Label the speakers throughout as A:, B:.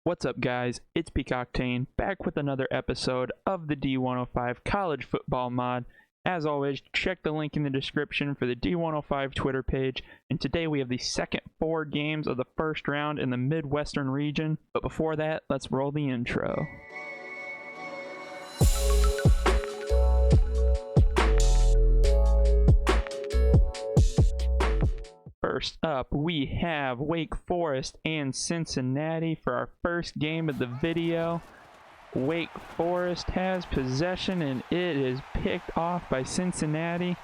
A: What's up, guys? It's Peacock back with another episode of the D105 College Football Mod. As always, check the link in the description for the D105 Twitter page. And today we have the second 4 games of the first round in the Midwestern region. But before that, let's roll the intro. First up, we have Wake Forest and Cincinnati for our first game of the video. Wake Forest has possession and it is picked off by Cincinnati.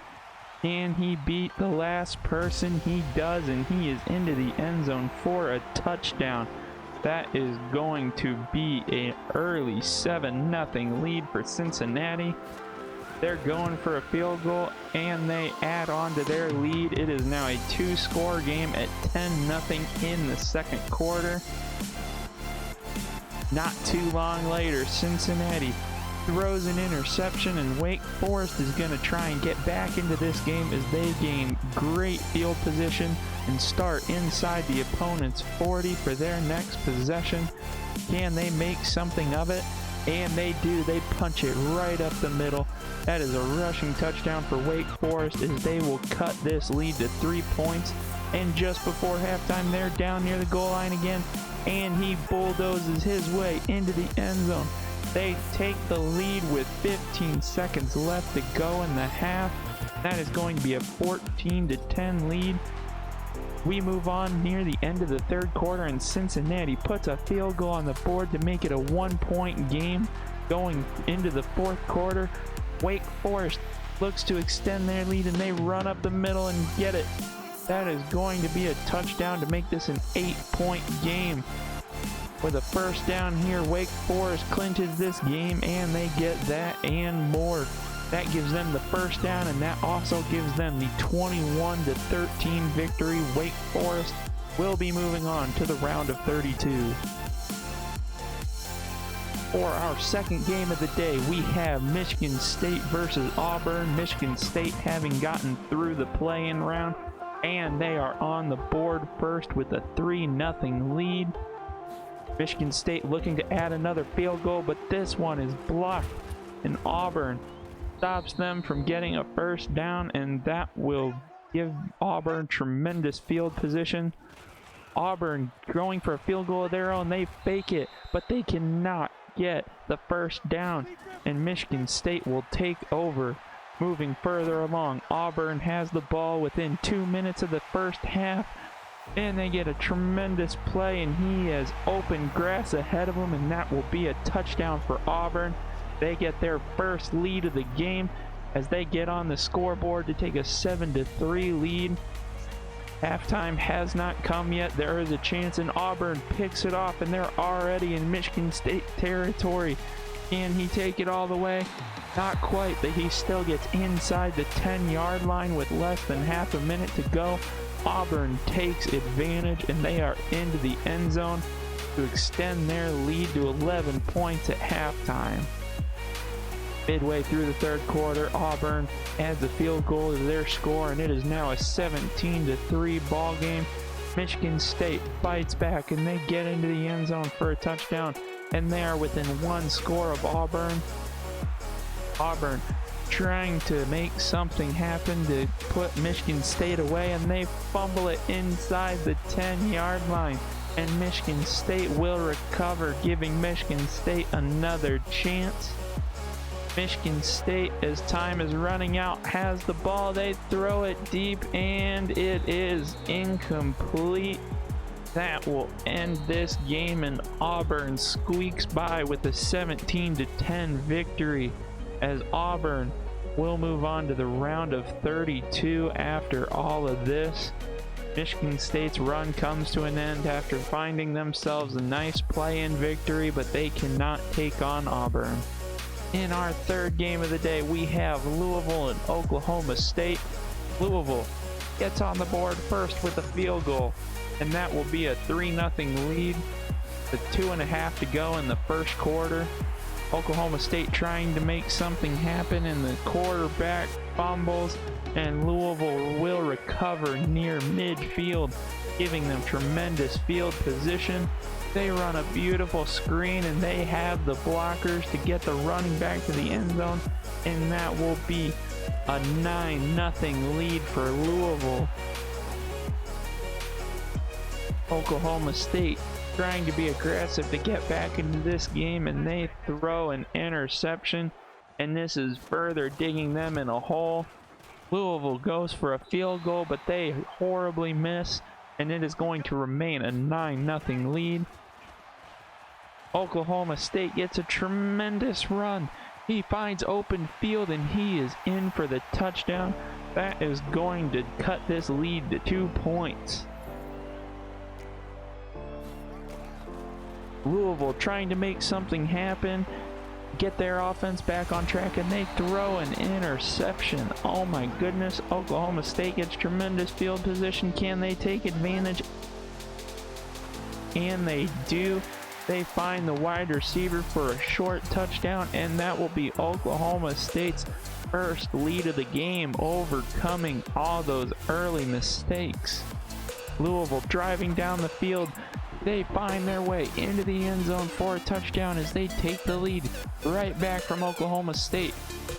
A: Can he beat the last person? He does, and he is into the end zone for a touchdown. That is going to be an early 7-0 lead for Cincinnati. They're going for a field goal, and they add on to their lead. It is now a 2-score game at 10-0 in the second quarter. Not too long later, Cincinnati throws an interception, and Wake Forest is going to try and get back into this game as they gain great field position and start inside the opponent's 40 for their next possession. Can they make something of it? And they do. They punch it right up the middle. That is a rushing touchdown for Wake Forest as they will cut this lead to 3 points. And just before halftime, they're down near the goal line again, and he bulldozes his way into the end zone. They take the lead with 15 seconds left to go in the half. That is going to be a 14-10 lead. We move on near the end of the third quarter, and Cincinnati puts a field goal on the board to make it a 1-point game going into the fourth quarter. Wake Forest looks to extend their lead, and they run up the middle and get it. That is going to be a touchdown to make this an 8-point game. With a first down here, Wake Forest clinches this game, and they get that and more. That gives them the first down, and that also gives them the 21-13 victory. Wake Forest will be moving on to the round of 32. For our second game of the day, we have Michigan State versus Auburn. Michigan State having gotten through the play-in round, and they are on the board first with a 3-0 lead. Michigan State looking to add another field goal, but this one is blocked, and Auburn stops them from getting a first down, and that will give Auburn tremendous field position. Auburn going for a field goal of their own. They fake it, but they cannot get the first down, and Michigan State will take over. Moving further along, Auburn has the ball within 2 minutes of the first half, and they get a tremendous play, and he has open grass ahead of him, and that will be a touchdown for Auburn. They get their first lead of the game as they get on the scoreboard to take a 7-3 lead. Halftime has not come yet. There is a chance, and Auburn picks it off, and they're already in Michigan State territory. Can he take it all the way? Not quite, but he still gets inside the 10-yard line with less than half a minute to go. Auburn takes advantage, and they are into the end zone to extend their lead to 11 points at halftime. Midway through the third quarter, Auburn adds a field goal to their score, and it is now a 17-3 ball game. Michigan State fights back, and they get into the end zone for a touchdown, and they are within 1 score of Auburn. Auburn trying to make something happen to put Michigan State away, and they fumble it inside the 10-yard line, and Michigan State will recover, giving Michigan State another chance. Michigan State, as time is running out, has the ball. They throw it deep, and it is incomplete. That will end this game, and Auburn squeaks by with a 17-10 victory, as Auburn will move on to the round of 32 after all of this. Michigan State's run comes to an end after finding themselves a nice play-in victory, but they cannot take on Auburn. In our third game of the day, we have Louisville and Oklahoma State. Louisville gets on the board first with a field goal, and that will be a 3-0 lead with 2.5 to go in the first quarter. Oklahoma State trying to make something happen, and the quarterback fumbles, and Louisville will recover near midfield, giving them tremendous field position. They run a beautiful screen, and they have the blockers to get the running back to the end zone, and that will be a 9-0 lead for Louisville. Oklahoma State trying to be aggressive to get back into this game, and they throw an interception, and this is further digging them in a hole. Louisville goes for a field goal, but they horribly miss, and it is going to remain a 9-0 lead. Oklahoma State gets a tremendous run. He finds open field, and he is in for the touchdown. That is going to cut this lead to 2 points. Louisville trying to make something happen, get their offense back on track, and they throw an interception. Oh my goodness, Oklahoma State gets tremendous field position. Can they take advantage? And they do. They find the wide receiver for a short touchdown, and that will be Oklahoma State's first lead of the game, overcoming all those early mistakes. Louisville driving down the field. They find their way into the end zone for a touchdown as they take the lead right back from Oklahoma State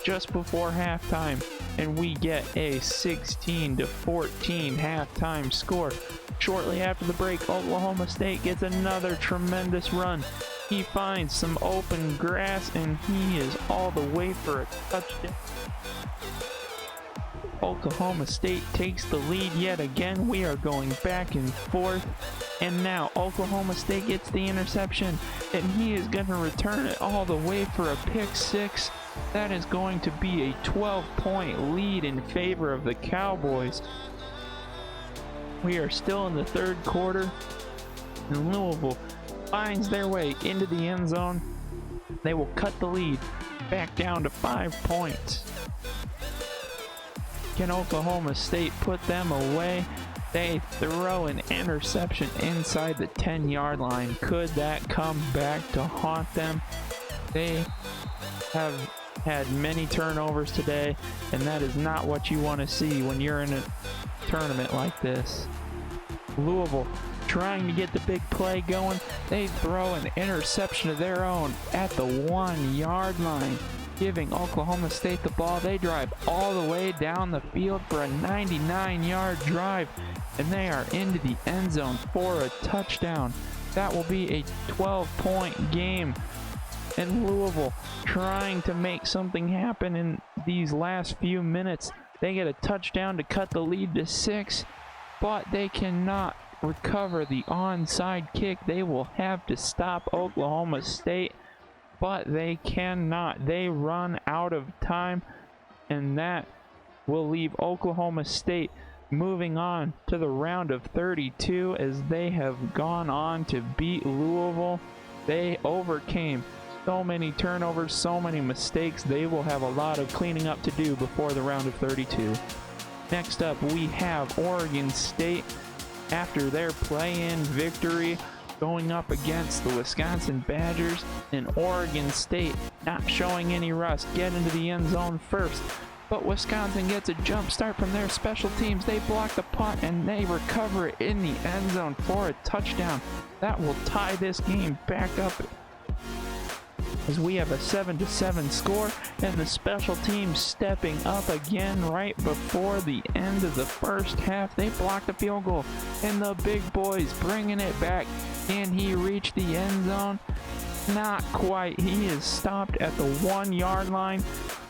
A: just before halftime, and we get a 16-14 halftime score. Shortly after the break, Oklahoma State gets another tremendous run. He finds some open grass, and he is all the way for a touchdown. Oklahoma State takes the lead yet again. We are going back and forth, and now Oklahoma State gets the interception, and he is going to return it all the way for a pick six. That is going to be a 12-point lead in favor of the Cowboys. We are still in the third quarter, and Louisville finds their way into the end zone. They will cut the lead back down to 5 points. Can Oklahoma State put them away? They throw an interception inside the 10-yard line. Could that come back to haunt them? They have had many turnovers today, and that is not what you want to see when you're in a tournament like this. Louisville trying to get the big play going. They throw an interception of their own at the 1-yard line, giving Oklahoma State the ball. They drive all the way down the field for a 99-yard drive, and they are into the end zone for a touchdown. That will be a 12-point game. And Louisville trying to make something happen in these last few minutes. They get a touchdown to cut the lead to 6, but they cannot recover the onside kick. They will have to stop Oklahoma State, but they cannot. They run out of time, and that will leave Oklahoma State moving on to the round of 32 as they have gone on to beat Louisville. They overcame so many turnovers, so many mistakes. They will have a lot of cleaning up to do before the round of 32. Next up, we have Oregon State after their play-in victory going up against the Wisconsin Badgers, and Oregon State not showing any rust, get into the end zone first. But Wisconsin gets a jump start from their special teams. They block the punt, and they recover it in the end zone for a touchdown. That will tie this game back up as we have a 7-7 score, and the special teams stepping up again right before the end of the first half. They block the field goal, and the big boys bringing it back. Can he reach the end zone? Not quite. He is stopped at the 1-yard line,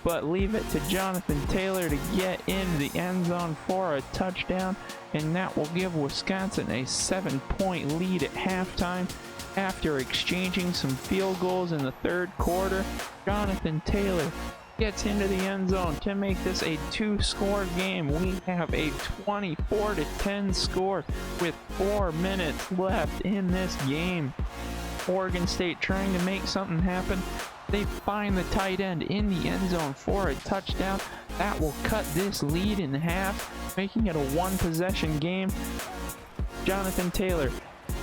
A: but leave it to Jonathan Taylor to get into the end zone for a touchdown, and that will give Wisconsin a 7-point lead at halftime. After exchanging some field goals in the third quarter, Jonathan Taylor gets into the end zone to make this a 2-score game. We have a 24-10 score with 4 minutes left in this game. Oregon State trying to make something happen. They find the tight end in the end zone for a touchdown. That will cut this lead in half, making it a 1-possession game. Jonathan Taylor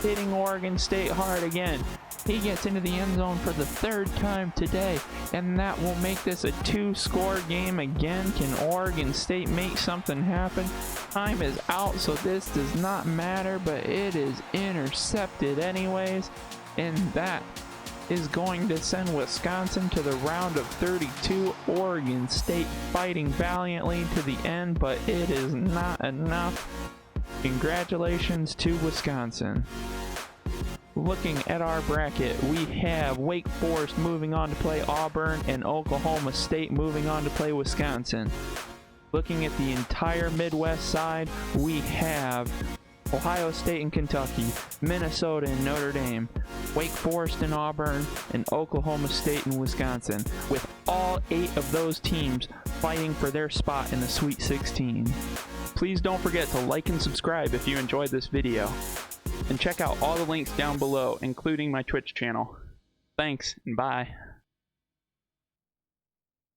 A: hitting Oregon State hard again. He gets into the end zone for the 3rd time today, and that will make this a 2-score game again. Can Oregon State make something happen? Time is out, so this does not matter, but it is intercepted anyways, and that is going to send Wisconsin to the round of 32. Oregon State fighting valiantly to the end, but it is not enough. Congratulations to Wisconsin. Looking at our bracket, we have Wake Forest moving on to play Auburn and Oklahoma State moving on to play Wisconsin. Looking at the entire Midwest side, we have Ohio State and Kentucky, Minnesota and Notre Dame, Wake Forest and Auburn, and Oklahoma State and Wisconsin, with all 8 of those teams fighting for their spot in the Sweet 16. Please don't forget to like and subscribe if you enjoyed this video, and check out all the links down below, including my Twitch channel. Thanks, and bye.